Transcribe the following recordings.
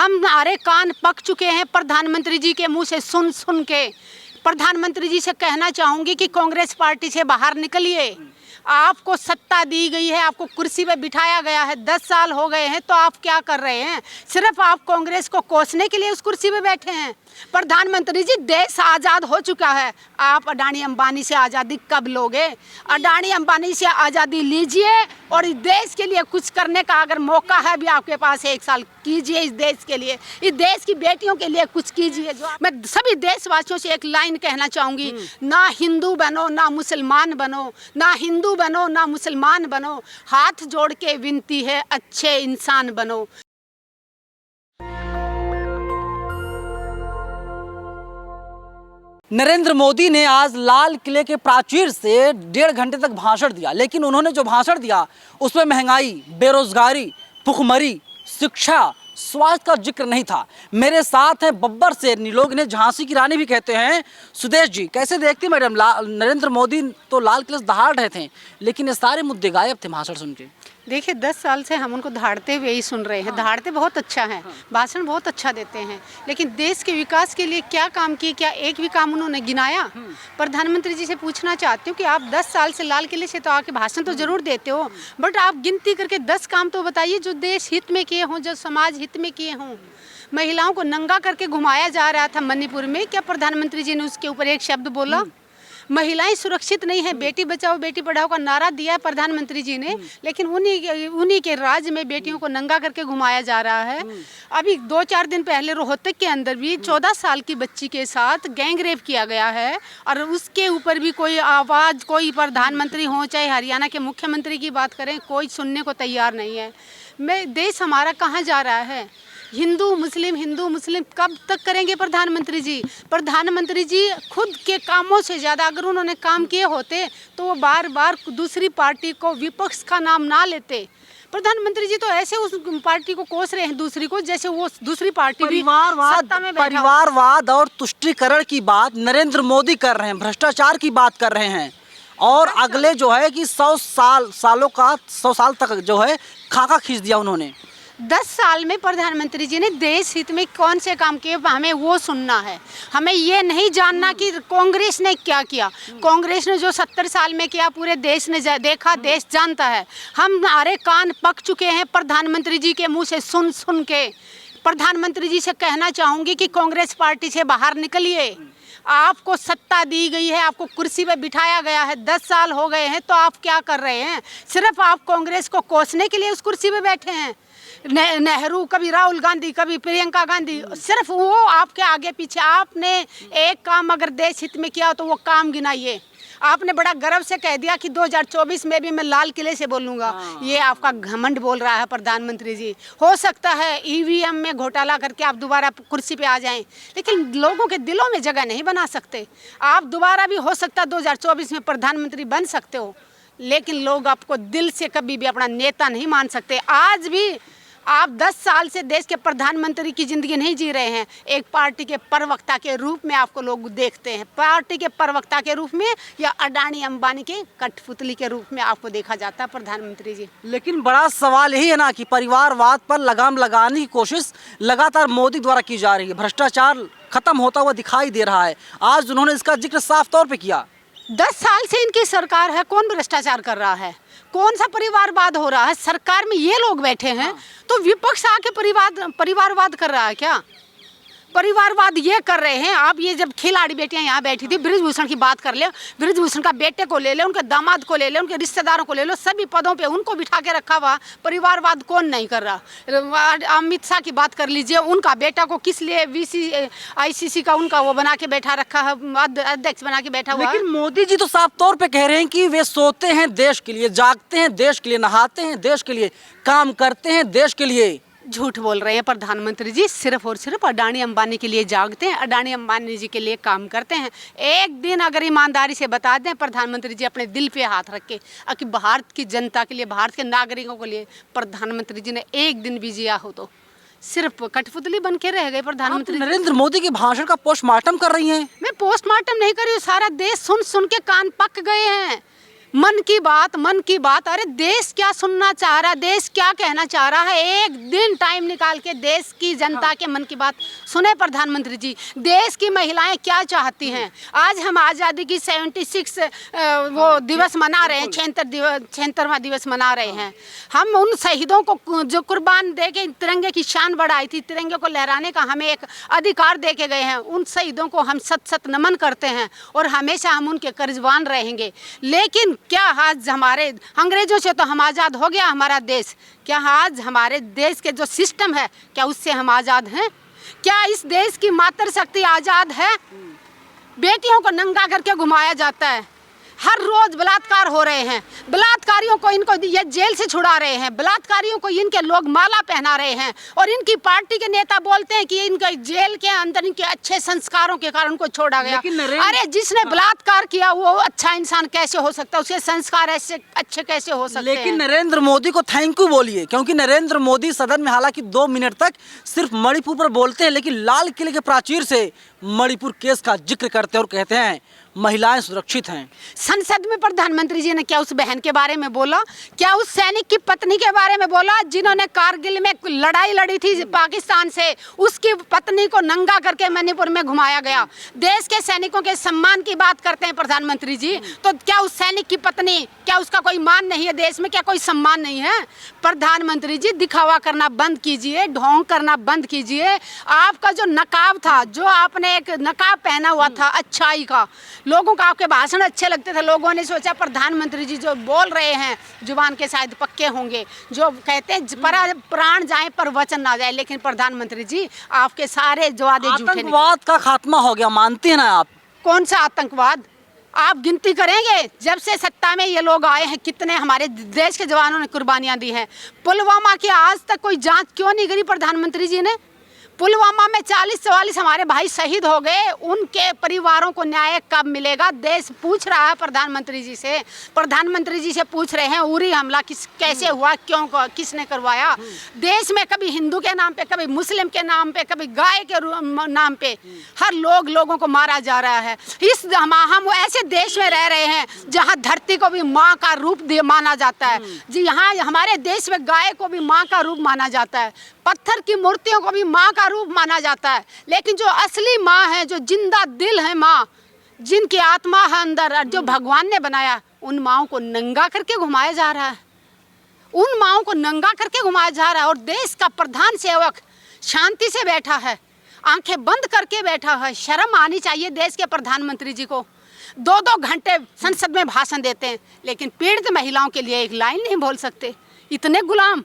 हमारे कान पक चुके हैं प्रधानमंत्री जी के मुंह से सुन सुन के। प्रधानमंत्री जी से कहना चाहूँगी कि कांग्रेस पार्टी से बाहर निकलिए। आपको सत्ता दी गई है, आपको कुर्सी पे बिठाया गया है, 10 साल हो गए हैं, तो आप क्या कर रहे हैं? सिर्फ आप कांग्रेस को कोसने के लिए उस कुर्सी पे बैठे हैं। प्रधानमंत्री जी, देश आज़ाद हो चुका है, आप अडानी अंबानी से आज़ादी कब लोगे? अडानी अंबानी से आज़ादी लीजिए और इस देश के लिए कुछ करने का अगर मौका है भी आपके पास 1 साल, कीजिए इस देश के लिए, इस देश की बेटियों के लिए कुछ कीजिए। जो मैं सभी देशवासियों से एक लाइन कहना चाहूँगी, ना हिंदू बनो ना मुसलमान बनो, ना हिंदू बनो ना मुसलमान बनो, हाथ जोड़ के विनती है अच्छे इंसान बनो। नरेंद्र मोदी ने आज लाल किले के प्राचीर से 1.5 घंटे तक भाषण दिया, लेकिन उन्होंने जो भाषण दिया उसमें महंगाई, बेरोजगारी, भुखमरी, शिक्षा, स्वास्थ्य का जिक्र नहीं था। मेरे साथ हैं बब्बर शेरनी, लोग इन्हें झांसी की रानी भी कहते हैं, सुदेश जी। कैसे देखती मैडम, नरेंद्र मोदी तो लाल किले से दहाड़ रहे थे, लेकिन ये सारे मुद्दे गायब थे भाषण सुन के। देखिए 10 साल से हम उनको दहाड़ते हुए ही सुन रहे हैं। दहाड़ते बहुत अच्छा है, भाषण बहुत अच्छा देते हैं, लेकिन देश के विकास के लिए क्या काम किए? क्या एक भी काम उन्होंने गिनाया? प्रधानमंत्री जी से पूछना चाहती हूँ कि आप 10 साल से लाल किले से तो आके भाषण तो जरूर देते हो, बट आप गिनती करके 10 काम तो बताइए जो देश हित में किए हों, जो समाज हित में किए हों। महिलाओं को नंगा करके घुमाया जा रहा था मणिपुर में, क्या प्रधानमंत्री जी ने उसके ऊपर एक शब्द बोला? महिलाएं सुरक्षित नहीं है, बेटी बचाओ बेटी पढ़ाओ का नारा दिया है प्रधानमंत्री जी ने, लेकिन उन्हीं के राज्य में बेटियों को नंगा करके घुमाया जा रहा है। अभी 2-4 दिन पहले रोहतक के अंदर भी 14 साल की बच्ची के साथ गैंग रेप किया गया है, और उसके ऊपर भी कोई आवाज़, कोई प्रधानमंत्री हो चाहे हरियाणा के मुख्यमंत्री की बात करें, कोई सुनने को तैयार नहीं है। देश हमारा कहाँ जा रहा है? हिंदू मुस्लिम कब तक करेंगे प्रधानमंत्री जी? प्रधानमंत्री जी खुद के कामों से ज़्यादा अगर उन्होंने काम किए होते तो वो बार बार दूसरी पार्टी को विपक्ष का नाम ना लेते। प्रधानमंत्री जी तो ऐसे उस पार्टी को कोस रहे हैं दूसरी को, जैसे वो दूसरी पार्टी भी सत्ता में बैठा हो। परिवारवाद और तुष्टीकरण की बात नरेंद्र मोदी कर रहे हैं, भ्रष्टाचार की बात कर रहे हैं, और अगले जो है कि 100 साल तक जो है खाका खींच दिया उन्होंने। 10 साल में प्रधानमंत्री जी ने देश हित में कौन से काम किए, हमें वो सुनना है। हमें ये नहीं जानना कि कांग्रेस ने क्या किया। कांग्रेस ने जो 70 साल में किया पूरे देश ने देखा, देश जानता है। हमारे कान पक चुके हैं प्रधानमंत्री जी के मुंह से सुन सुन के। प्रधानमंत्री जी से कहना चाहूँगी कि कांग्रेस पार्टी से बाहर निकलिए। आपको सत्ता दी गई है, आपको कुर्सी पे बिठाया गया है, 10 साल हो गए हैं, तो आप क्या कर रहे हैं? सिर्फ आप कांग्रेस को कोसने के लिए उस कुर्सी पे बैठे हैं। नेहरू, कभी राहुल गांधी, कभी प्रियंका गांधी, सिर्फ वो आपके आगे पीछे। आपने एक काम अगर देश हित में किया तो वो काम गिनाइए। आपने बड़ा गर्व से कह दिया कि 2024 में भी मैं लाल किले से बोलूँगा। ये आपका घमंड बोल रहा है प्रधानमंत्री जी। हो सकता है ईवीएम में घोटाला करके आप दोबारा कुर्सी पे आ जाएं, लेकिन लोगों के दिलों में जगह नहीं बना सकते। आप दोबारा भी हो सकता है 2024 में प्रधानमंत्री बन सकते हो, लेकिन लोग आपको दिल से कभी भी अपना नेता नहीं मान सकते। आज भी आप 10 साल से देश के प्रधानमंत्री की ज़िंदगी नहीं जी रहे हैं, एक पार्टी के प्रवक्ता के रूप में आपको लोग देखते हैं। पार्टी के प्रवक्ता के रूप में या अडानी अंबानी के कठपुतली के रूप में आपको देखा जाता है प्रधानमंत्री जी। लेकिन बड़ा सवाल यही है ना कि परिवारवाद पर लगाम लगाने की कोशिश लगातार मोदी द्वारा की जा रही है। भ्रष्टाचार खत्म होता हुआ दिखाई दे रहा है। आज उन्होंने इसका जिक्र साफ तौर पर किया। 10 साल से इनकी सरकार है, कौन भ्रष्टाचार कर रहा है? कौन सा परिवारवाद हो रहा है? सरकार में ये लोग बैठे हैं तो विपक्ष आके परिवारवाद कर रहा है क्या? परिवारवाद ये कर रहे हैं। आप ये जब खिलाड़ी बेटियां यहाँ बैठी थी, बृजभूषण की बात कर ले, बृजभूषण का बेटे को ले ले, उनके दामाद को ले ले, उनके रिश्तेदारों को ले लो, सभी पदों पे उनको बिठा के रखा हुआ। परिवारवाद कौन नहीं कर रहा? अमित शाह की बात कर लीजिए, उनका बेटा को किस लिए ICC का उनका वो बना के बैठा रखा है, अध्यक्ष बना के बैठा हुआ। लेकिन मोदी जी तो साफ तौर पे कह रहे हैं कि वे सोते हैं देश के लिए, जागते हैं देश के लिए, नहाते हैं देश के लिए, काम करते हैं देश के लिए। झूठ बोल रहे हैं प्रधानमंत्री जी। सिर्फ और सिर्फ अडानी अंबानी के लिए जागते हैं, अडानी अंबानी जी के लिए काम करते हैं। एक दिन अगर ईमानदारी से बता दें प्रधानमंत्री जी अपने दिल पे हाथ रख के कि भारत की जनता के लिए, भारत के नागरिकों के लिए प्रधानमंत्री जी ने एक दिन भी जिया हो, तो सिर्फ कठपुतली बन के रह गए प्रधानमंत्री। नरेंद्र मोदी के भाषण का पोस्टमार्टम कर रही हैं। मैं पोस्टमार्टम नहीं कर रही हूँ, सारा देश सुन सुन के कान पक गए हैं। मन की बात। अरे देश क्या सुनना चाह रहा है, देश क्या कहना चाह रहा है, एक दिन टाइम निकाल के देश की जनता के मन की बात सुने प्रधानमंत्री जी। देश की महिलाएं क्या चाहती हैं। आज हम आज़ादी की 76 वो दिवस मना रहे हैं, 76वां दिवस मना रहे हैं। हम उन शहीदों को जो कुर्बान दे के तिरंगे की शान बढ़ाई थी, तिरंगे को लहराने का हमें एक अधिकार दे के गए हैं, उन शहीदों को हम सत सत नमन करते हैं और हमेशा हम उनके कर्जवान रहेंगे। लेकिन क्या आज हमारे अंग्रेजों से तो हम आज़ाद हो गया हमारा देश, क्या आज हमारे देश के जो सिस्टम है क्या उससे हम आज़ाद हैं? क्या इस देश की मातृशक्ति आज़ाद है? बेटियों को नंगा करके घुमाया जाता है, हर रोज बलात्कार हो रहे हैं, बलात्कारियों को इनको ये जेल से छुड़ा रहे हैं, बलात्कारियों को इनके लोग माला पहना रहे हैं और इनकी पार्टी के नेता बोलते हैं कि इनके जेल के अंदर इनके अच्छे संस्कारों के कारण उनको छोड़ा गया। अरे जिसने बलात्कार किया वो अच्छा इंसान कैसे हो सकता है, उसके संस्कार ऐसे अच्छे कैसे हो सकते हैं? लेकिन नरेंद्र मोदी को थैंक यू बोलिए, क्योंकि नरेंद्र मोदी सदन में हालांकि 2 मिनट तक सिर्फ मणिपुर पर बोलते हैं, लेकिन लाल किले के प्राचीर से मणिपुर केस का जिक्र करते हैं और कहते हैं महिलाएं सुरक्षित हैं। संसद में प्रधानमंत्री जी ने क्या उस बहन के बारे में बोला, क्या उस सैनिक की पत्नी के बारे में बोला जिन्होंने कारगिल में लड़ाई लड़ी थी पाकिस्तान से, उसकी पत्नी को नंगा करके मणिपुर में घुमाया गया। देश के सैनिकों के सम्मान की बात करते हैं प्रधानमंत्री जी, तो क्या उस सैनिक की पत्नी, क्या उसका कोई मान नहीं है देश में, क्या कोई सम्मान नहीं है? प्रधानमंत्री जी दिखावा करना बंद कीजिए, ढोंग करना बंद कीजिए। आपका जो नकाब था, जो आपने एक नकाब पहना हुआ था अच्छाई का, लोगों को आपके भाषण अच्छे लगते थे, लोगों ने सोचा प्रधानमंत्री जी जो बोल रहे हैं जुबान के शायद पक्के होंगे, जो कहते हैं प्राण जाए पर वचन ना जाए, लेकिन प्रधानमंत्री जी आपके सारे जो वादे झूठे निकले। आतंकवाद का खात्मा हो गया, मानते हैं ना आप? कौन सा आतंकवाद? आप गिनती करेंगे जब से सत्ता में ये लोग आए हैं कितने हमारे देश के जवानों ने कुर्बानियां दी हैं। पुलवामा की आज तक कोई जांच क्यों नहीं करी प्रधानमंत्री जी ने? पुलवामा में 40-44 हमारे भाई शहीद हो गए, उनके परिवारों को न्याय कब मिलेगा? देश पूछ रहा है प्रधानमंत्री जी से, प्रधानमंत्री जी से पूछ रहे हैं उरी हमला कैसे हुआ, क्यों, किसने करवाया? देश में कभी हिंदू के नाम पे, कभी मुस्लिम के नाम पे, कभी गाय के नाम पे हर लोगों को मारा जा रहा है। हम ऐसे देश में रह रहे हैं जहाँ धरती को भी माँ का रूप माना जाता है जी, यहाँ हमारे देश में गाय को भी माँ का रूप माना जाता है, पत्थर की मूर्तियों को भी माँ का रूप माना जाता है, लेकिन जो असली माँ है, जो जिंदा दिल है माँ, जिनकी आत्मा है अंदर, जो भगवान ने बनाया, उन माँओं को नंगा करके घुमाया जा रहा है, उन माँओं को नंगा करके घुमाया जा रहा है। और देश का प्रधान सेवक शांति से बैठा है, आंखें बंद करके बैठा है। शर्म आनी चाहिए देश के प्रधानमंत्री जी को। 2-2 घंटे संसद में भाषण देते हैं, लेकिन पीड़ित महिलाओं के लिए एक लाइन नहीं बोल सकते। इतने गुलाम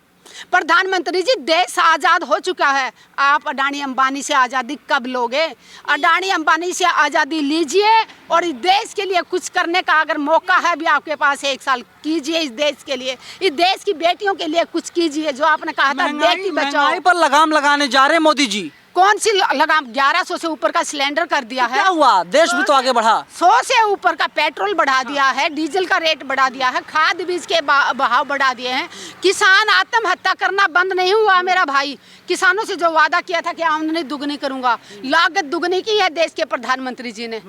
प्रधानमंत्री जी, देश आज़ाद हो चुका है, आप अडानी अंबानी से आज़ादी कब लोगे? अडानी अंबानी से आज़ादी लीजिए और इस देश के लिए कुछ करने का अगर मौका है भी आपके पास 1 साल, कीजिए इस देश के लिए, इस देश की बेटियों के लिए कुछ कीजिए। जो आपने कहा था बेटी बचाओ, महंगाई पर लगाम लगाने जा रहे हैं मोदी जी। कौन सी लगाम? 1100 से ऊपर का सिलेंडर कर दिया है। क्या हुआ? देश भी तो आगे बढ़ा। 100 से ऊपर का पेट्रोल बढ़ा दिया है, डीजल का रेट बढ़ा दिया है, खाद बीज के भाव बढ़ा दिए हैं। किसान आत्महत्या करना बंद नहीं हुआ मेरा भाई। किसानों से जो वादा किया था कि आमदनी दुगनी करूंगा, लागत दुगनी की है देश के प्रधानमंत्री जी ने।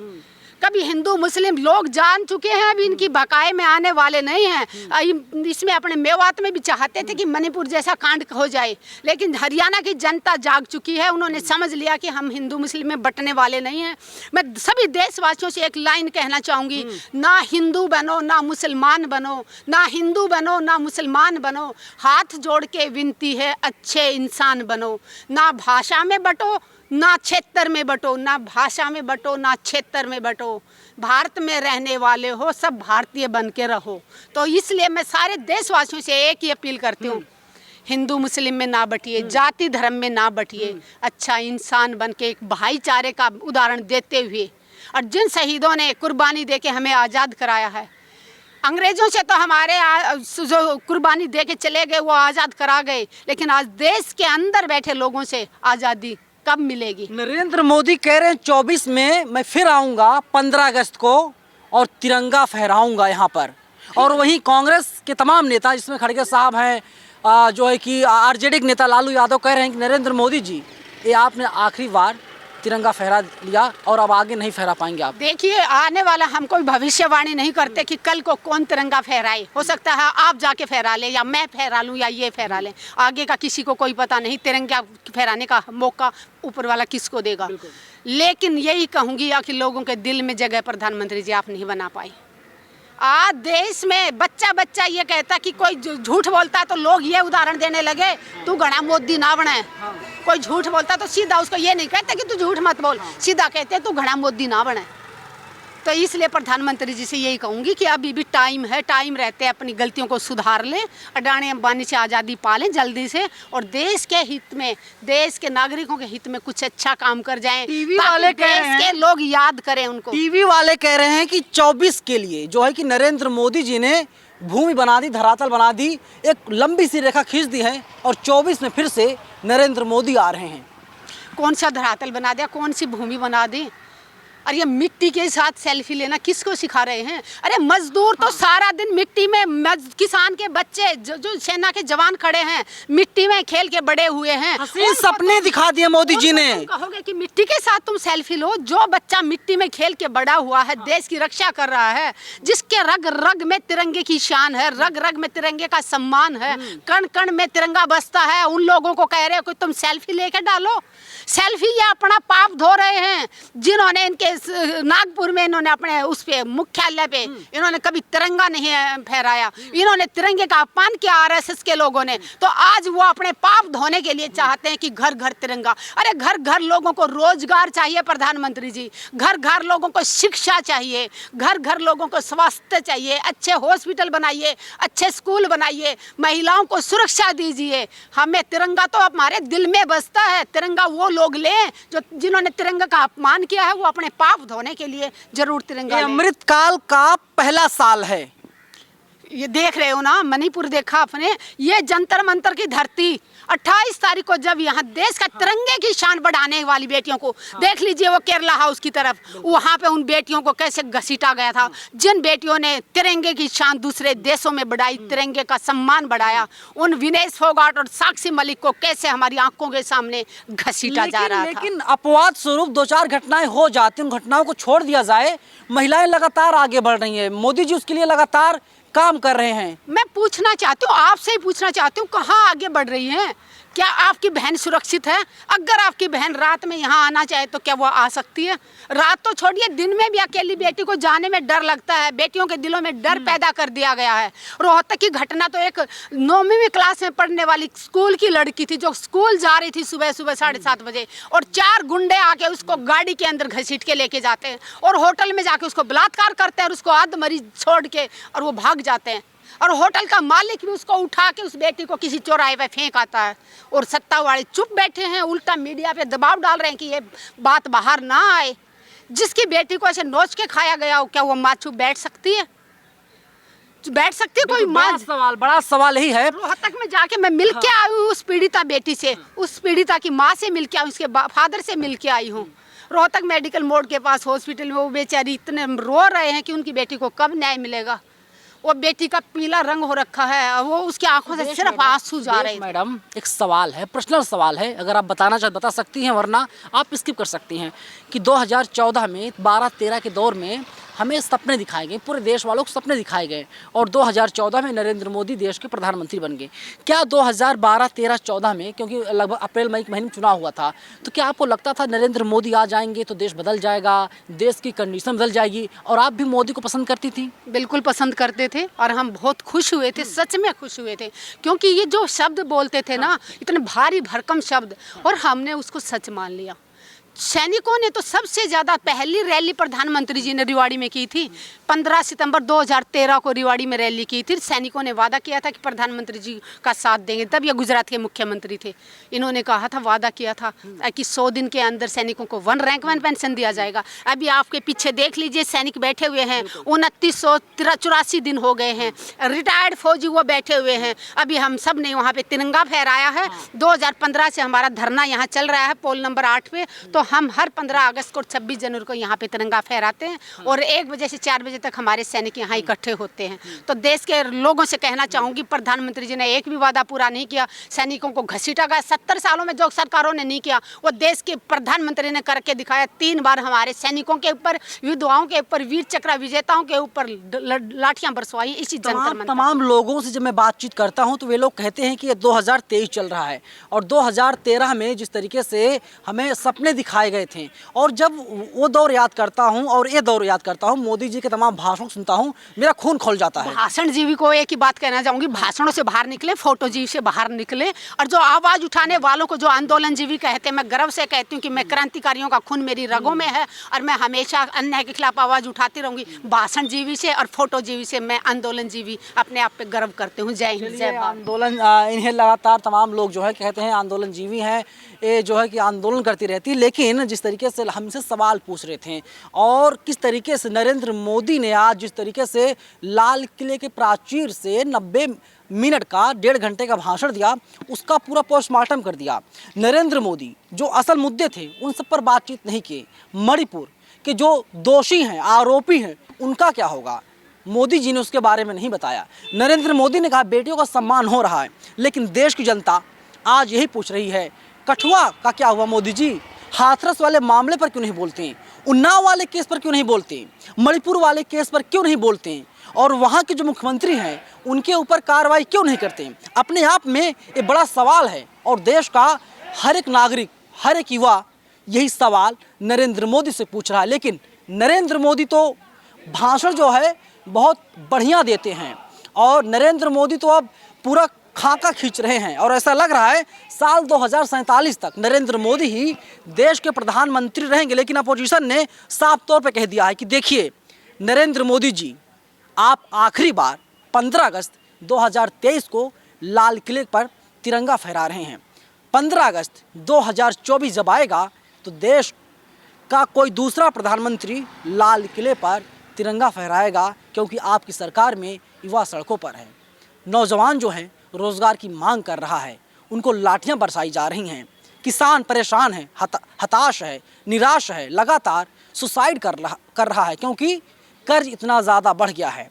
कभी हिंदू मुस्लिम लोग जान चुके हैं, अभी इनकी बकाए में आने वाले नहीं हैं। इसमें अपने मेवात में भी चाहते थे कि मणिपुर जैसा कांड हो जाए, लेकिन हरियाणा की जनता जाग चुकी है, उन्होंने समझ लिया कि हम हिंदू मुस्लिम में बंटने वाले नहीं हैं। मैं सभी देशवासियों से एक लाइन कहना चाहूँगी, ना हिंदू बनो ना मुसलमान बनो, ना हिंदू बनो ना मुसलमान बनो, हाथ जोड़ के विनती है अच्छे इंसान बनो। ना भाषा में बटो ना क्षेत्र में बटो, ना भाषा में बटो ना क्षेत्र में बटो, भारत में रहने वाले हो सब भारतीय बन के रहो। तो इसलिए मैं सारे देशवासियों से एक ही अपील करती हूँ, हिंदू मुस्लिम में ना बटिए, जाति धर्म में ना बटिए, अच्छा इंसान बन के एक भाईचारे का उदाहरण देते हुए, और जिन शहीदों ने कुर्बानी दे के हमें आज़ाद कराया है, अंग्रेजों से तो हमारे जो कुर्बानी दे के चले गए वो आज़ाद करा गए, लेकिन आज देश के अंदर बैठे लोगों से आज़ादी कब मिलेगी? नरेंद्र मोदी कह रहे हैं 24 में मैं फिर आऊँगा 15 अगस्त को और तिरंगा फहराऊँगा यहाँ पर। और वहीं कांग्रेस के तमाम नेता, जिसमें खड़गे साहब हैं, जो है कि आरजेडी के नेता लालू यादव कह रहे हैं कि नरेंद्र मोदी जी, ये आपने आखिरी बार तिरंगा फहरा लिया और अब आगे नहीं फहरा पाएंगे आप? देखिए, आने वाला हम कोई भविष्यवाणी नहीं करते कि कल को कौन तिरंगा फहराए। हो सकता है आप जाके फहरा लें या मैं फहरा लूं या ये फहरा लें, आगे का किसी को कोई पता नहीं। तिरंगा फहराने का मौका ऊपर वाला किसको देगा। लेकिन यही कहूँगी या कि लोगों के दिल में जगह प्रधानमंत्री जी आप नहीं बना पाए। आज देश में बच्चा बच्चा ये कहता कि कोई झूठ बोलता है तो लोग ये उदाहरण देने लगे, तू घना मोदी ना बने। कोई झूठ बोलता तो सीधा उसको ये नहीं कहते कि तू झूठ मत बोल, सीधा कहते तू घना मोदी ना बने। तो इसलिए प्रधानमंत्री जी से यही कहूँगी कि अभी भी टाइम है, टाइम रहते अपनी गलतियों को सुधार लें, अडानी अंबानी से आज़ादी पालें जल्दी से, और देश के हित में, देश के नागरिकों के हित में कुछ अच्छा काम कर जाएं। टीवी वाले कह रहे हैं, देश के लोग याद करें उनको। टीवी वाले कह रहे हैं कि 24 के लिए जो है कि नरेंद्र मोदी जी ने भूमि बना दी, धरातल बना दी, एक लंबी सी रेखा खींच दी है और 24 में फिर से नरेंद्र मोदी आ रहे हैं। कौन सा धरातल बना दिया, कौन सी भूमि बना दी? और ये मिट्टी के साथ सेल्फी लेना किसको सिखा रहे हैं? अरे मजदूर तो सारा दिन मिट्टी में, किसान के बच्चे जो सेना के जवान खड़े हैं मिट्टी में खेल के बड़े हुए हैं, हसीन सपने दिखा दिए मोदी जी ने। तुम कहोगे कि मिट्टी के साथ तुम सेल्फी लो? जो बच्चा मिट्टी में खेल के बड़ा हुआ है, देश की रक्षा कर रहा है, जिसके रग रग में तिरंगे की शान है, रग रग में तिरंगे का सम्मान है, कण कण में तिरंगा बसता है, उन लोगों को कह रहे हो कि तुम सेल्फी लेके डालो। सेल्फी ये अपना पाप धो रहे हैं। जिन्होंने इनके नागपुर में इन्होंने अपने उस पे मुख्यालय पे इन्होंने कभी तिरंगा नहीं फहराया, इन्होंने तिरंगे का अपमान किया आरएसएस के लोगों ने, तो आज वो अपने पाप धोने के लिए चाहते हैं कि घर घर तिरंगा। अरे घर घर लोगों को रोजगार चाहिए प्रधानमंत्री जी, घर घर लोगों को शिक्षा चाहिए, घर घर लोगों को स्वास्थ्य चाहिए, अच्छे हॉस्पिटल बनाइए, अच्छे स्कूल बनाइए, महिलाओं को सुरक्षा दीजिए। हमें तिरंगा तो हमारे दिल में बसता है, तिरंगा वो लोग लें जो जिन्होंने तिरंगा का अपमान किया है, वो अपने पाप धोने के लिए जरूर तिरंगा लें। अमृतकाल का पहला साल है, ये देख रहे हो ना, मणिपुर देखा आपने, ये जंतर मंतर की धरती 28 तारीख को जब यहाँ देश का तिरंगे की शान बढ़ाने वाली बेटियों को देख लीजिए, वो केरला हाउस की तरफ, वहाँ पे उन बेटियों को कैसे घसीटा गया था। जिन बेटियों ने तिरंगे की शान दूसरे देशों में बढ़ाई, तिरंगे का सम्मान बढ़ाया, उन विनेश फोगाट और साक्षी मलिक को कैसे हमारी आंखों के सामने घसीटा जा रहा था। लेकिन अपवाद स्वरूप 2-4 घटनाएं हो जाती, उन घटनाओं को छोड़ दिया जाए, महिलाएं लगातार आगे बढ़ रही हैं, मोदी जी उसके लिए लगातार काम कर रहे हैं। मैं पूछना चाहती हूँ, आपसे ही पूछना चाहती हूँ, कहाँ आगे बढ़ रही हैं? क्या आपकी बहन सुरक्षित है? अगर आपकी बहन रात में यहाँ आना चाहे तो क्या वो आ सकती है? रात तो छोड़िए, दिन में भी अकेली बेटी को जाने में डर लगता है। बेटियों के दिलों में डर पैदा कर दिया गया है। रोहतक की घटना तो एक 9वीं क्लास में पढ़ने वाली स्कूल की लड़की थी, जो स्कूल जा रही थी सुबह सुबह 7:30 बजे, और 4 गुंडे आके उसको गाड़ी के अंदर घसीट के लेके जाते हैं और होटल में जाके उसको बलात्कार करते हैं और उसको अधमरी छोड़ के और वो भाग जाते हैं। और होटल का मालिक भी उसको उठा के उस बेटी को किसी चौराहे पे फेंक आता है, और सत्ता वाले चुप बैठे हैं, उल्टा मीडिया पे दबाव डाल रहे हैं कि ये बात बाहर ना आए। जिसकी बेटी को ऐसे नोच के खाया गया हो, क्या वो माँ चुप बैठ सकती है? बैठ सकती है कोई माँ? बड़ा सवाल यही है। रोहतक में जाके मैं मिल के आई हूँ उस पीड़िता बेटी से, उस पीड़िता की माँ से मिल के आई, उसके फादर से मिल के आई हूँ। रोहतक मेडिकल मोड़ के पास हॉस्पिटल में वो बेचारी इतने रो रहे हैं कि उनकी बेटी को कब न्याय मिलेगा। वो बेटी का पीला रंग हो रखा है, वो उसकी आंखों से सिर्फ आंसू जा रहे हैं। मैडम, एक सवाल है, पर्सनल सवाल है, अगर आप बताना चाहे बता सकती हैं, वरना आप स्किप कर सकती हैं, कि 2014 में 12-13 के दौर में हमें सपने दिखाए गए, पूरे देश वालों को सपने दिखाए गए, और 2014 में नरेंद्र मोदी देश के प्रधानमंत्री बन गए। क्या 2012-13-14 में, क्योंकि लगभग अप्रैल-मई के महीने में चुनाव हुआ था, तो क्या आपको लगता था नरेंद्र मोदी आ जाएंगे तो देश बदल जाएगा, देश की कंडीशन बदल जाएगी, और आप भी मोदी को पसंद करती थी? बिल्कुल पसंद करते थे, और हम बहुत खुश हुए थे, सच में खुश हुए थे, क्योंकि ये जो शब्द बोलते थे ना, इतने भारी भरकम शब्द, और हमने उसको सच मान लिया। सैनिकों ने तो सबसे ज़्यादा पहली रैली प्रधानमंत्री जी ने रिवाड़ी में की थी। 15 सितंबर 2013 को रिवाड़ी में रैली की थी। सैनिकों ने वादा किया था कि प्रधानमंत्री जी का साथ देंगे, तब ये गुजरात के मुख्यमंत्री थे। इन्होंने कहा था, वादा किया था कि 100 दिन के अंदर सैनिकों को 1 रैंक 1 पेंशन दिया जाएगा। अभी आपके पीछे देख लीजिए, सैनिक बैठे हुए हैं, 2984 दिन हो गए हैं, रिटायर्ड फौजी वो बैठे हुए हैं। अभी हम सब ने वहाँ पे तिरंगा फहराया है। 2015 से हमारा धरना यहाँ चल रहा है पोल नंबर 8 पे, तो हम हर 15 अगस्त को 26 जनवरी को यहाँ पे तिरंगा फहराते हैं और 1 बजे से 4 बजे तक हमारे सैनिक यहाँ इकट्ठे होते हैं। तो देश के लोगों से कहना चाहूँगी, प्रधानमंत्री जी ने एक भी वादा पूरा नहीं किया, सैनिकों को घसीटा गया। 70 सालों में जो सरकारों ने नहीं किया वो देश के प्रधानमंत्री ने करके दिखाया। 3 बार हमारे सैनिकों के ऊपर, विधवाओं के ऊपर, वीर चक्र विजेताओं के ऊपर लाठियां बरसवाई इसी जंतर मंतर। तमाम लोगों से जब मैं बातचीत करता हूं तो वे लोग कहते हैं कि ये 2023 चल रहा है और 2013 में जिस तरीके से हमें सपने दिखाए गए थे, और जब वो दौर याद करता हूं और ये दौर याद करता हूं, मोदी जी के तमाम भाषण सुनता हूं, मेरा खून खौल जाता है। भाषण जीवी को एक ही बात कहना चाहूंगी, भाषणों से बाहर निकले, फोटो जीवी से बाहर निकले। और जो आवाज उठाने वालों को जो आंदोलन जीवी कहते हैं, मैं गर्व से कहती हूँ कि मैं क्रांतिकारियों का खून मेरी रगों में है और मैं हमेशा अन्याय के खिलाफ आवाज उठाती रहूंगी। भाषण जीवी से और फोटो जीवी से मैं आंदोलन जीवी अपने आप पे गर्व करती हूँ। जय हिंद, जय भारत। आंदोलन इन्हें लगातार तमाम लोग जो है कहते हैं आंदोलन जीवी हैं, ये जो है कि आंदोलन करती रहती। लेकिन जिस तरीके से हमसे सवाल पूछ रहे थे और किस तरीके से नरेंद्र मोदी ने आज जिस तरीके से लाल किले के प्राचीर से 90 मिनट का 1.5 घंटे का भाषण दिया, उसका पूरा पोस्टमार्टम कर दिया। नरेंद्र मोदी जो असल मुद्दे थे उन सब पर बातचीत नहीं की। मणिपुर के जो दोषी हैं, आरोपी हैं, उनका क्या होगा, मोदी जी ने उसके बारे में नहीं बताया। नरेंद्र मोदी ने कहा बेटियों का सम्मान हो रहा है, लेकिन देश की जनता आज यही पूछ रही है कठुआ का क्या हुआ मोदी जी? हाथरस वाले मामले पर क्यों नहीं बोलते हैं? उन्नाव वाले केस पर क्यों नहीं बोलते हैं? मणिपुर वाले केस पर क्यों नहीं बोलते हैं? और वहाँ के जो मुख्यमंत्री हैं उनके ऊपर कार्रवाई क्यों नहीं करते हैं? अपने आप में ये बड़ा सवाल है और देश का हर एक नागरिक, हर एक युवा यही सवाल नरेंद्र मोदी से पूछ रहा है। लेकिन नरेंद्र मोदी तो भाषण जो है बहुत बढ़िया देते हैं और नरेंद्र मोदी तो अब पूरा खाका खींच रहे हैं और ऐसा लग रहा है साल 2047 तक नरेंद्र मोदी ही देश के प्रधानमंत्री रहेंगे। लेकिन अपोजिशन ने साफ तौर पे कह दिया है कि देखिए नरेंद्र मोदी जी, आप आखिरी बार 15 अगस्त 2023 को लाल किले पर तिरंगा फहरा रहे हैं। 15 अगस्त 2024 जब आएगा तो देश का कोई दूसरा प्रधानमंत्री लाल किले पर तिरंगा फहराएगा, क्योंकि आपकी सरकार में युवा सड़कों पर है। नौजवान जो हैं रोज़गार की मांग कर रहा है, उनको लाठियां बरसाई जा रही हैं। किसान परेशान है, हताश है, निराश है, लगातार सुसाइड कर रहा है क्योंकि कर्ज इतना ज़्यादा बढ़ गया है।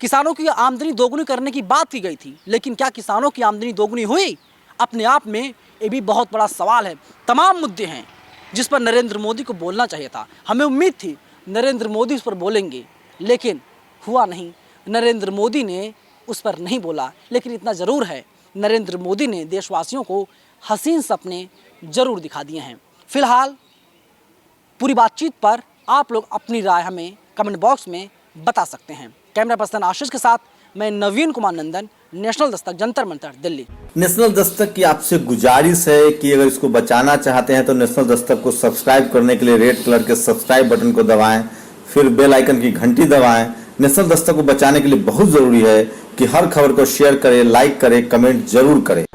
किसानों की आमदनी दोगुनी करने की बात की गई थी, लेकिन क्या किसानों की आमदनी दोगुनी हुई? अपने आप में ये भी बहुत बड़ा सवाल है। तमाम मुद्दे हैं जिस पर नरेंद्र मोदी को बोलना चाहिए था। हमें उम्मीद थी नरेंद्र मोदी उस पर बोलेंगे, लेकिन हुआ नहीं। नरेंद्र मोदी ने उस पर नहीं बोला। लेकिन इतना ज़रूर है, नरेंद्र मोदी ने देशवासियों को हसीन सपने ज़रूर दिखा दिए हैं। फिलहाल पूरी बातचीत पर आप लोग अपनी राय हमें कमेंट बॉक्स में बता सकते हैं। कैमरा पर्सन आशीष के साथ मैं नवीन कुमार नंदन, नेशनल दस्तक, जंतर मंतर, दिल्ली। नेशनल दस्तक की आपसे गुजारिश है कि अगर इसको बचाना चाहते हैं तो नेशनल दस्तक को सब्सक्राइब करने के लिए रेड कलर के सब्सक्राइब बटन को दबाएं, फिर बेल आइकन की घंटी दबाएं। नेशनल दस्तक को बचाने के लिए बहुत जरूरी है कि हर खबर को शेयर करें, लाइक करें, कमेंट जरूर करें।